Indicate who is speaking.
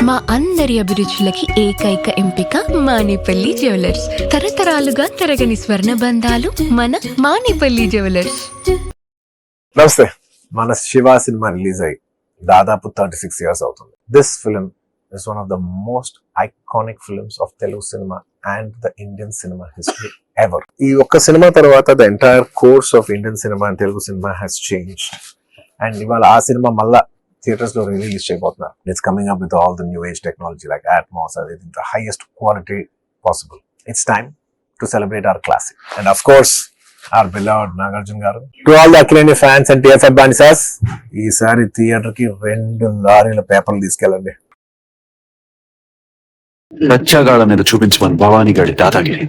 Speaker 1: మా అందరి అభిరుచులకి ఏకైక ఎంపిక మానేపల్లి జ్యువెలర్స్. తరతరాలుగా తరగని స్వర్ణ బంధాలు మన మానేపల్లి జ్యువెలర్స్.
Speaker 2: నమస్తే. మన శివ సినిమా రిలీజ్ అయ్యి దాదాపు 36 years అవుతుంది. This film is one of the most iconic films of Telugu cinema and the Indian cinema history ever. ఈ ఒక్క సినిమా తర్వాత the entire course of Indian cinema and Telugu cinema has change. And ఇవాళ ఆ cinema మళ్ళా theatres లో release చేయబోతున్నారు. It's coming up with all the new age technology like Atmos, అది the highest quality possible. It's time to celebrate our classic and of course our beloved Nagarjuna garu. To all the Akileni fans and TFF banisas, ఈసారి theatre కి 2 లారీల పేపర్లు తీసుకెళ్ళండి.
Speaker 3: రచ్చగాళ్ళ మీద చూపించమని భవానీ గారి దాదాగిరి.